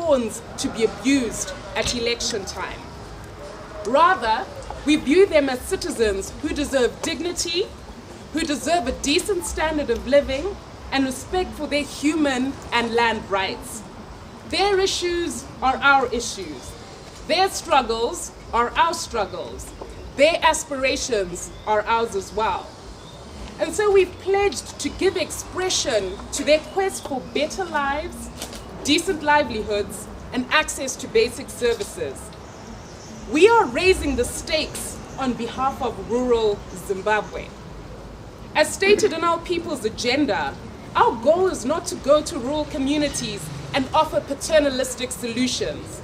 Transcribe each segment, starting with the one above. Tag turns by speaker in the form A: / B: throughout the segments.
A: pawns to be abused at election time. Rather, we view them as citizens who deserve dignity, who deserve a decent standard of living, and respect for their human and land rights. Their issues are our issues. Their struggles are our struggles. Their aspirations are ours as well. And so we've pledged to give expression to their quest for better lives, decent livelihoods, and access to basic services. We are raising the stakes on behalf of rural Zimbabwe. As stated in our people's agenda, our goal is not to go to rural communities and offer paternalistic solutions.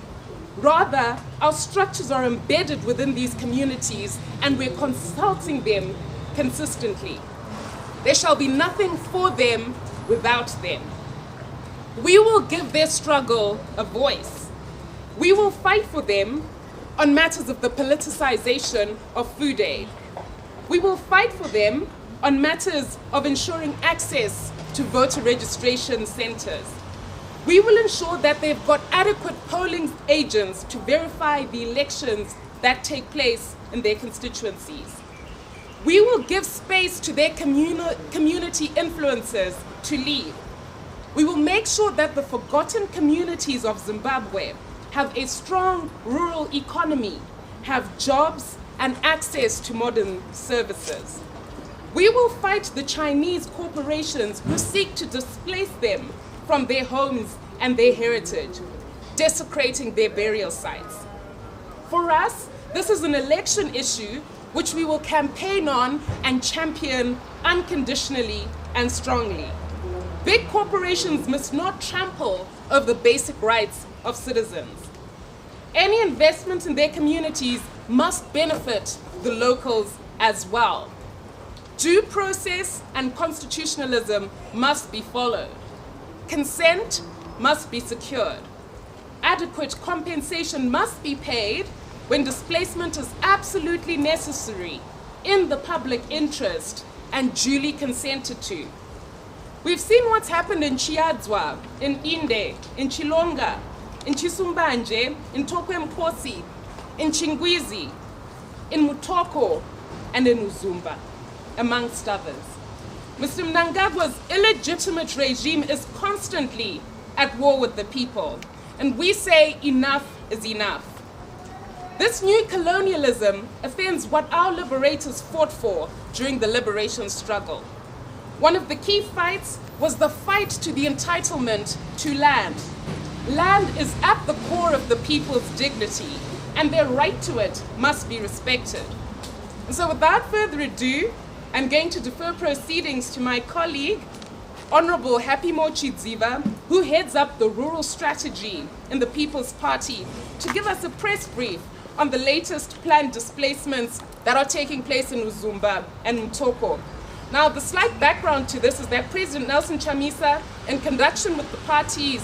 A: Rather, our structures are embedded within these communities and we're consulting them consistently. There shall be nothing for them without them. We will give their struggle a voice. We will fight for them on matters of the politicization of food aid. We will fight for them on matters of ensuring access to voter registration centers. We will ensure that they've got adequate polling agents to verify the elections that take place in their constituencies. We will give space to their community influencers to lead. We will make sure that the forgotten communities of Zimbabwe have a strong rural economy, have jobs and access to modern services. We will fight the Chinese corporations who seek to displace them from their homes and their heritage, desecrating their burial sites. For us, this is an election issue which we will campaign on and champion unconditionally and strongly. Big corporations must not trample over the basic rights of citizens. Any investment in their communities must benefit the locals as well. Due process and constitutionalism must be followed. Consent must be secured. Adequate compensation must be paid when displacement is absolutely necessary in the public interest and duly consented to. We've seen what's happened in Chiadzwa, in Inde, in Chilonga, in Chisumbanje, in Tokwemkosi, in Chingwizi, in Mutoko, and in Uzumba, amongst others. Mr. Mnangagwa's illegitimate regime is constantly at war with the people, and we say enough is enough. This new colonialism offends what our liberators fought for during the liberation struggle. One of the key fights was the fight to the entitlement to land. Land is at the core of the people's dignity, and their right to it must be respected. And so without further ado, I'm going to defer proceedings to my colleague, Honorable Happy Mochidziva, who heads up the rural strategy in the People's Party, to give us a press brief on the latest planned displacements that are taking place in Uzumba and Mutoko. Now, the slight background to this is that President Nelson Chamisa, in conjunction with the parties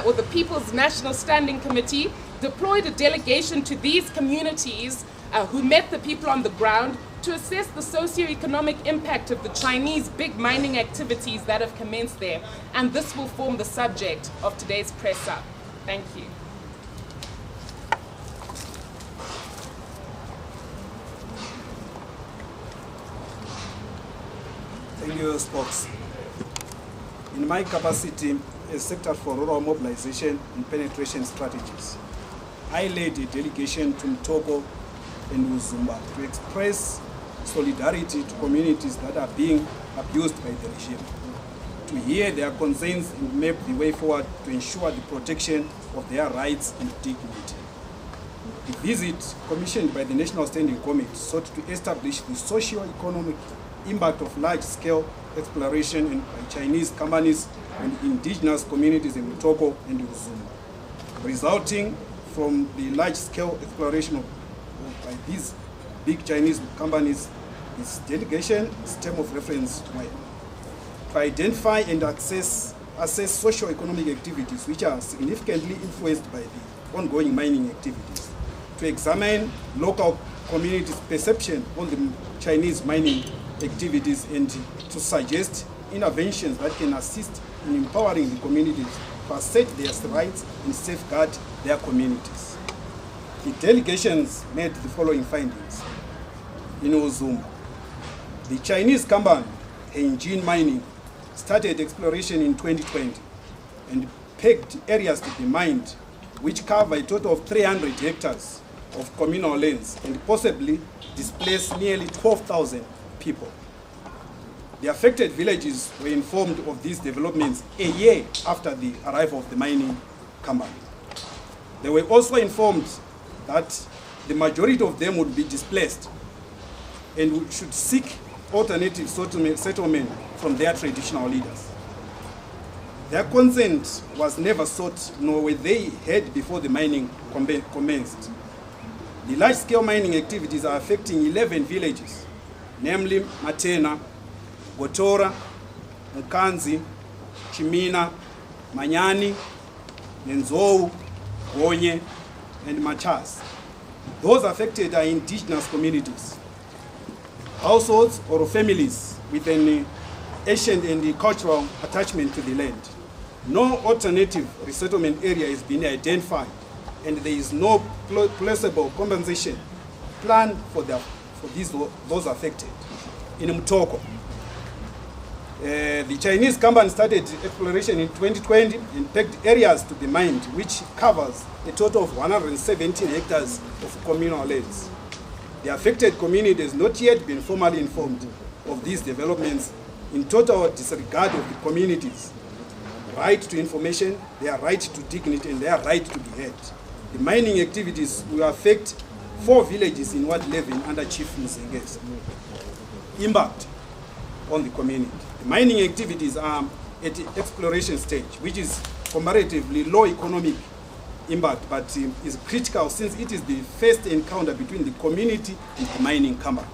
A: or the People's National Standing Committee, deployed a delegation to these communities who met the people on the ground to assess the socio-economic impact of the Chinese big mining activities that have commenced there. And this will form the subject of today's press up. Thank you.
B: Thank you, Spokes. In my capacity as Secretary for Rural Mobilization and Penetration Strategies, I led a delegation to Mutoko and Uzumba to express solidarity to communities that are being abused by the regime, to hear their concerns and map the way forward to ensure the protection of their rights and dignity. The visit, commissioned by the National Standing Committee, sought to establish the socio-economic impact of large-scale exploration by Chinese companies and indigenous communities in Mutoko and Uzumba, resulting from the large-scale exploration by these big Chinese companies. This delegation is term of reference to identify and assess socio-economic activities which are significantly influenced by the ongoing mining activities, to examine local communities' perception on the Chinese mining activities, and to suggest interventions that can assist in empowering the communities to assert their rights and safeguard their communities. The delegations made the following findings. In Uzumba, the Chinese company Engine Mining started exploration in 2020 and pegged areas to be mined, which cover a total of 300 hectares of communal lands and possibly displace nearly 12,000 people. The affected villages were informed of these developments a year after the arrival of the mining company. They were also informed that the majority of them would be displaced and should seek alternative settlement from their traditional leaders. Their consent was never sought, nor were they heard before the mining commenced. The large-scale mining activities are affecting 11 villages, namely Matena, Gotora, Mukanzi, Chimina, Manyani, Nenzou, Gonye, and Machas. Those affected are indigenous communities, households or families with an ancient and cultural attachment to the land. No alternative resettlement area is being identified, and there is no plausible compensation plan for those affected. In Mtoko, the Chinese company started exploration in 2020 and pegged areas to be mined, which covers a total of 117 hectares of communal lands. The affected community has not yet been formally informed of these developments, in total disregard of the community's right to information, their right to dignity, and their right to be heard. The mining activities will affect 4 villages in Ward 11 under Chief Mzenges. Impact on the community. The mining activities are at the exploration stage, which is comparatively low economic impact, but is critical since it is the first encounter between the community and the mining company.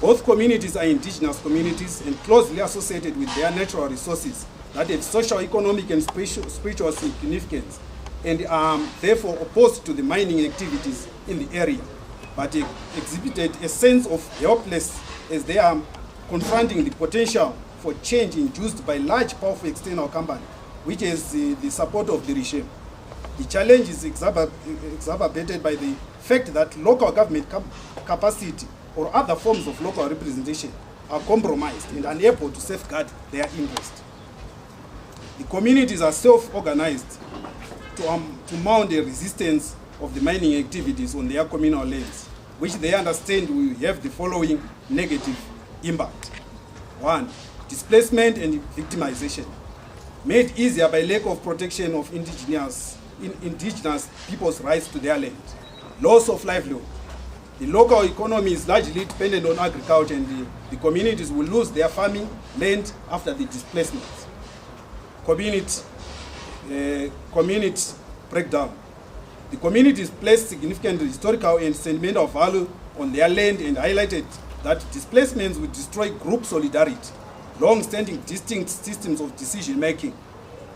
B: Both communities are indigenous communities and closely associated with their natural resources that have social, economic, and spiritual significance, and are therefore opposed to the mining activities in the area, but exhibited a sense of helplessness as they are confronting the potential for change induced by large, powerful external company, which is the support of the regime. The challenge is exacerbated by the fact that local government capacity or other forms of local representation are compromised and unable to safeguard their interests. The communities are self-organized to mount a resistance of the mining activities on their communal lands, which they understand will have the following negative impact. 1. Displacement and victimization, made easier by lack of protection of indigenous people's rights to their land. Loss of livelihood. The local economy is largely dependent on agriculture, and the communities will lose their farming land after the displacement. Community breakdown. The communities placed significant historical and sentimental value on their land and highlighted that displacements would destroy group solidarity, long-standing distinct systems of decision-making,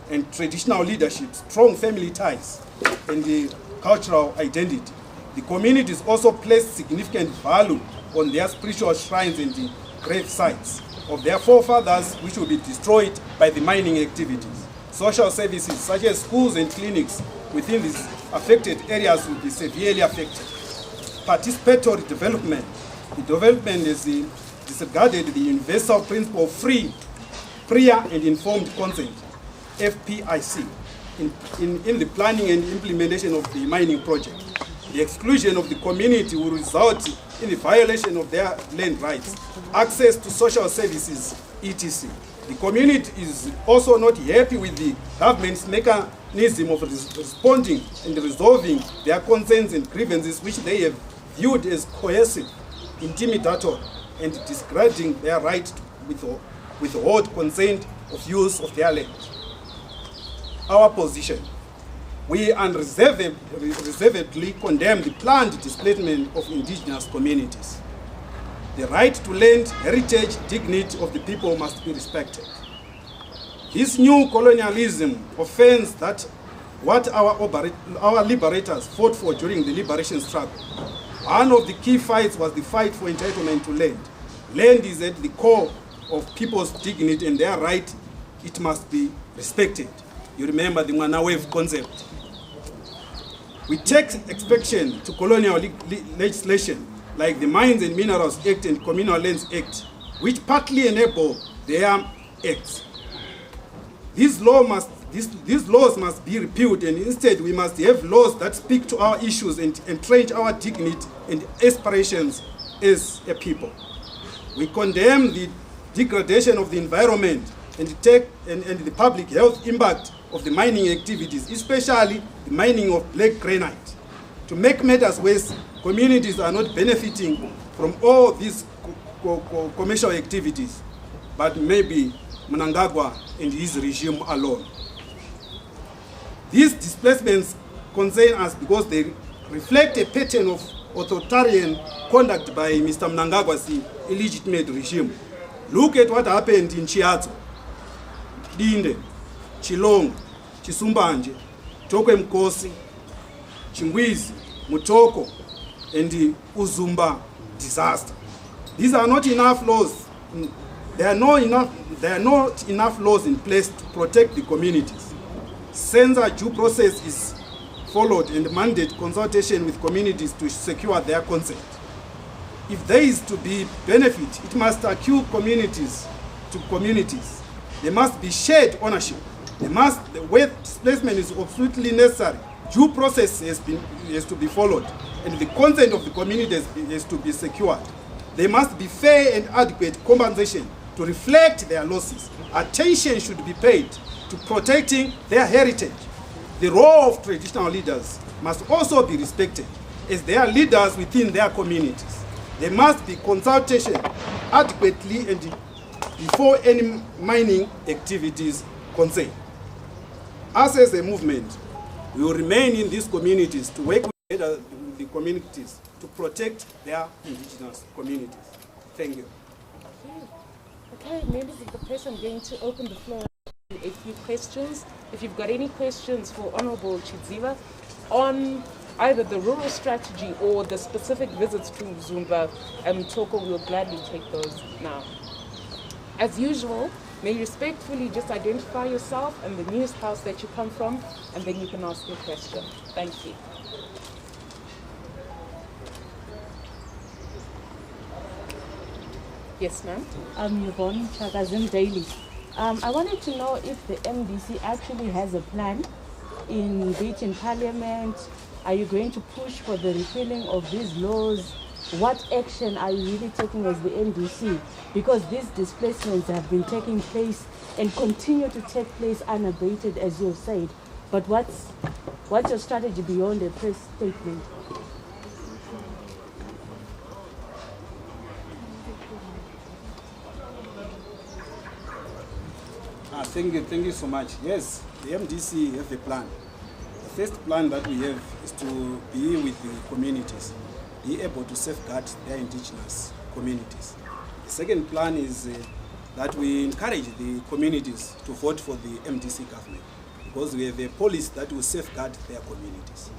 B: and traditional leadership, strong family ties, and the cultural identity. The communities also placed significant value on their spiritual shrines and the grave sites of their forefathers, which will be destroyed by the mining activities. Social services such as schools and clinics within these affected areas will be severely affected. Participatory development. The development is disregarded the universal principle of free, prior and informed consent, FPIC, in the planning and implementation of the mining project. The exclusion of the community will result in the violation of their land rights, access to social services, etc. The community is also not happy with the government's mechanism of responding and resolving their concerns and grievances, which they have viewed as coercive, intimidatory, and disregarding their right to withhold consent of use of their land. Our position. We unreservedly condemn the planned displacement of indigenous communities. The right to land, heritage, dignity of the people must be respected. This new colonialism offends that what our liberators fought for during the liberation struggle. One of the key fights was the fight for entitlement to land. Land is at the core of people's dignity and their right, it must be respected. You remember the Mwana Wave concept. We take exception to colonial legislation like the Mines and Minerals Act and Communal Lands Act, which partly enable their acts. These laws must be repealed, and instead we must have laws that speak to our issues and entrench our dignity and aspirations as a people. We condemn the degradation of the environment and the public health impact of the mining activities, especially the mining of black granite. To make matters worse, communities are not benefiting from all these commercial activities, but maybe Mnangagwa and his regime alone. These displacements concern us because they reflect a pattern of authoritarian conduct by Mr. Mnangagwa's illegitimate regime. Look at what happened in Chiazo, Dinde, Chilongo, Chisumbanje, Tokwe Mkosi, Chingwizi, Mutoko, and the Uzumba disaster. These are not enough laws. There are not enough laws in place to protect the communities. Censor due process is followed and mandate consultation with communities to secure their consent. If there is to be benefit, it must accrue communities to communities. There must be shared ownership. The way displacement is absolutely necessary. Due process has to be followed, and the consent of the community has to be secured. There must be fair and adequate compensation to reflect their losses. Attention should be paid to protecting their heritage. The role of traditional leaders must also be respected as they are leaders within their communities. There must be consultation adequately and before any mining activities concern. Us as a movement, we will remain in these communities to work with the communities to protect their indigenous communities. Thank you.
A: Okay, members of the press, I'm going to open the floor to a few questions. If you've got any questions for Honorable Chidziva on either the rural strategy or the specific visits to Uzumba and Toko, we'll gladly take those now. As usual, may you respectfully just identify yourself and the news house that you come from, and then you can ask your question. Thank you. Yes, ma'am.
C: I'm Yvonne Chagazim Daily. I wanted to know if the MDC actually has a plan in which in Parliament, are you going to push for the repealing of these laws? What action are you really taking as the MDC? Because these displacements have been taking place and continue to take place unabated, as you have said. But what's your strategy beyond a press statement?
B: Thank you so much. Yes, the MDC have a plan. The first plan that we have is to be with the communities, be able to safeguard their indigenous communities. The second plan is that we encourage the communities to vote for the MDC government because we have a policy that will safeguard their communities.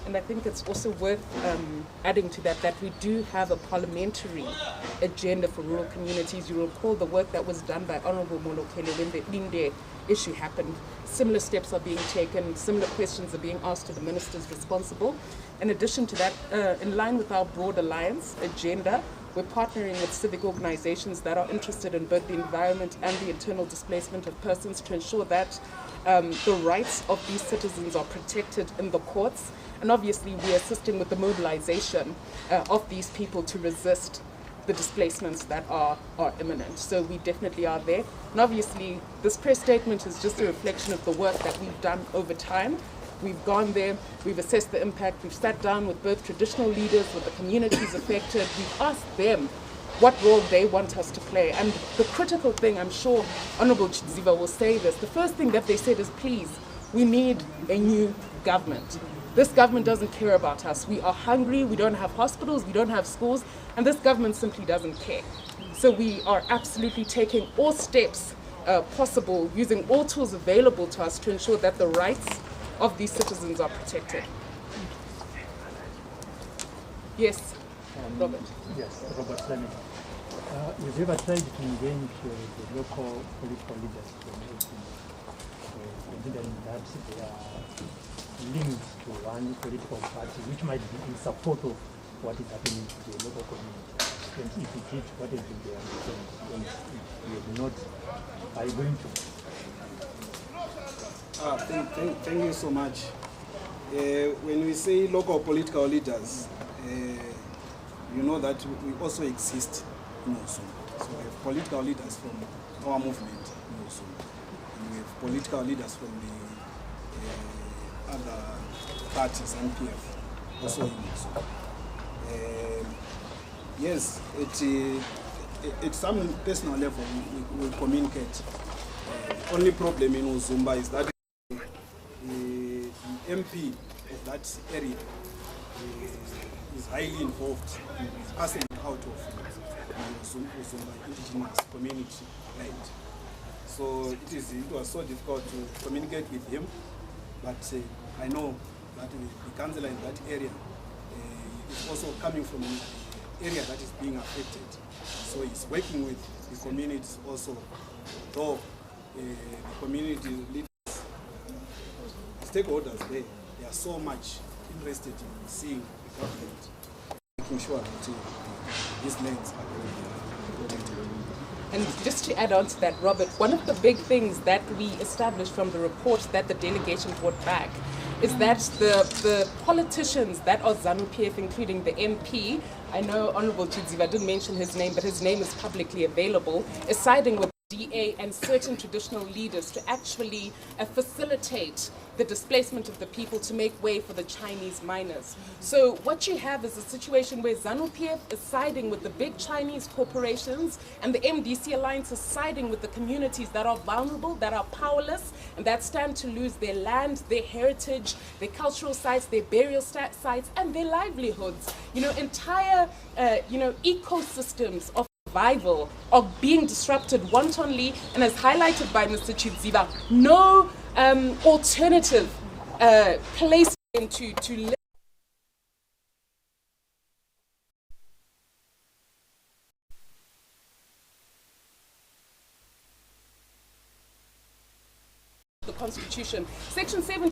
A: And I think it's also worth adding to that we do have a parliamentary agenda for rural communities. You recall the work that was done by Honorable Molokele when the Linde issue happened. Similar steps are being taken, similar questions are being asked to the ministers responsible. In addition to that, in line with our broad alliance agenda, we're partnering with civic organizations that are interested in both the environment and the internal displacement of persons to ensure that the rights of these citizens are protected in the courts. And obviously, we're assisting with the mobilization of these people to resist the displacements that are imminent. So we definitely are there. And obviously, this press statement is just a reflection of the work that we've done over time. We've gone there, we've assessed the impact, we've sat down with both traditional leaders, with the communities affected, we've asked them what role they want us to play. And the critical thing, I'm sure Honorable Chidziva will say this, the first thing that they said is, please, we need a new government. This government doesn't care about us. We are hungry, we don't have hospitals, we don't have schools, and this government simply doesn't care. So we are absolutely taking all steps possible, using all tools available to us to ensure that the rights of these citizens are protected. Yes, Robert.
D: Yes, Robert Fleming. Have you ever tried to engage the local political leaders from considering that they are linked to one political party which might be in support of what is happening to the local community? And if it is, what has been their response? And if you have not, are you going to?
B: Thank you so much. When we say local political leaders, you know that we also exist in Uzumba. So we have political leaders from our movement in Uzumba. And we have political leaders from the other parties and PF also in Uzumba. Yes, at some personal level we communicate. Only problem in Uzumba is that the MP of that area is highly involved in passing out of Uzumba indigenous community land. So it was so difficult to communicate with him, but I know that the councillor in that area is also coming from an area that is being affected. So he's working with the communities also, though the community leaders, stakeholders, they are so much interested in seeing the government making sure that these lands are protected.
A: And just to add on to that, Robert, one of the big things that we established from the report that the delegation brought back is that the politicians that are Zanupf, including the MP, I know Honorable Chidziva didn't mention his name, but his name is publicly available, is siding with DA and certain traditional leaders to actually facilitate the displacement of the people to make way for the Chinese miners. So what you have is a situation where Zanupf is siding with the big Chinese corporations and the MDC alliance is siding with the communities that are vulnerable, that are powerless, and that stand to lose their land, their heritage, their cultural sites, their burial sites, and their livelihoods. You know, entire ecosystems of survival are being disrupted wantonly, and as highlighted by Mr. Chidziva, no alternative place to live. The Constitution, Section 7.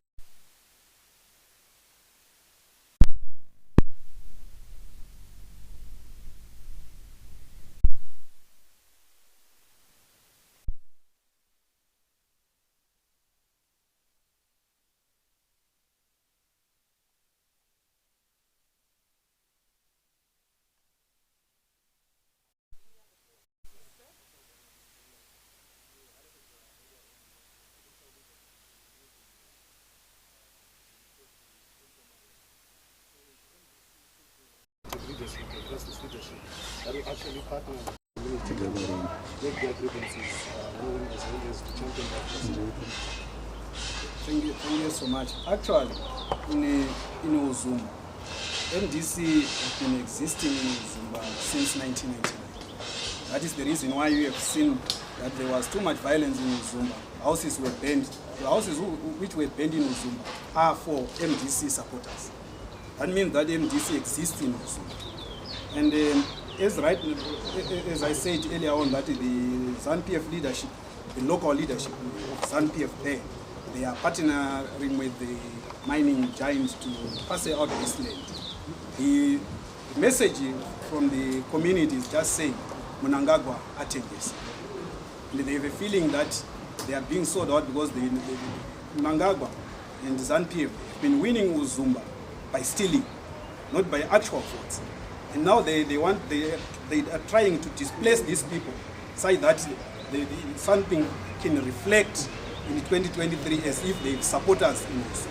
E: That will actually partner with the community, make their grievances known as well as to champion that process.
B: Thank you so much. Actually, in Uzumba, MDC has been existing in Uzumba since 1999. That is the reason why you have seen that there was too much violence in Uzumba. Houses were burned. The houses which were burned in Uzumba are for MDC supporters. That means that MDC exists in Uzumba. And as I said earlier on, that the Zanupf leadership, the local leadership of Zanupf there, they are partnering with the mining giants to pass out this land. The message from the community is just saying, Munangagwa atengesi. And they have a feeling that they are being sold out because the Munangagwa and Zanupf have been winning Uzumba by stealing, not by actual votes. And now they are trying to displace these people, so that something can reflect in 2023 as if they support us in this.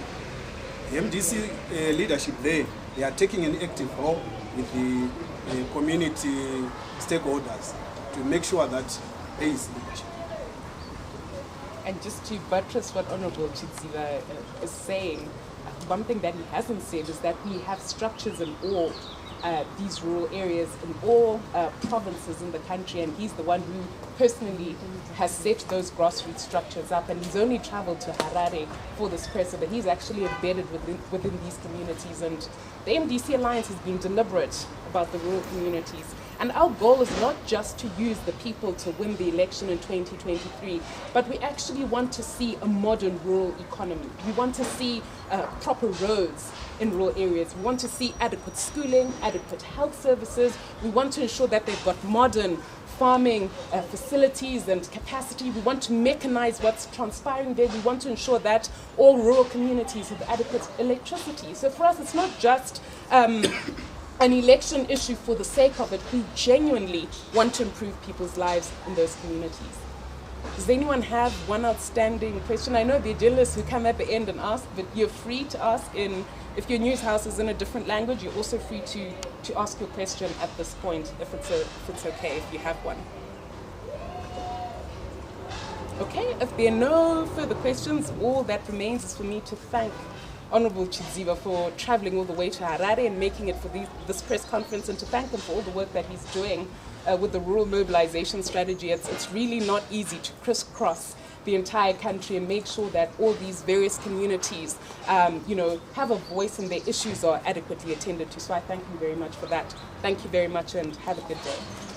B: The MDC leadership there, they are taking an active role with the community stakeholders to make sure that there is leadership.
A: And just to buttress what Honorable Chidziva is saying, one thing that he hasn't said is that we have structures in all these rural areas in all provinces in the country, and he's the one who personally has set those grassroots structures up, and he's only traveled to Harare for this person, but he's actually embedded within these communities. And the MDC Alliance has been deliberate about the rural communities. And our goal is not just to use the people to win the election in 2023, but we actually want to see a modern rural economy. We want to see proper roads in rural areas. We want to see adequate schooling, adequate health services. We want to ensure that they've got modern farming facilities and capacity. We want to mechanize what's transpiring there. We want to ensure that all rural communities have adequate electricity. So for us, it's not just an election issue for the sake of it. We genuinely want to improve people's lives in those communities. Does anyone have one outstanding question? I know there are journalists who come at the end and ask, but you're free to ask if your news house is in a different language, you're also free to ask your question at this point, if it's okay, if you have one. Okay, if there are no further questions, all that remains is for me to thank Honorable Chidziva for traveling all the way to Harare and making it for this press conference, and to thank him for all the work that he's doing with the rural mobilization strategy. It's really not easy to crisscross the entire country and make sure that all these various communities, have a voice and their issues are adequately attended to. So I thank you very much for that. Thank you very much and have a good day.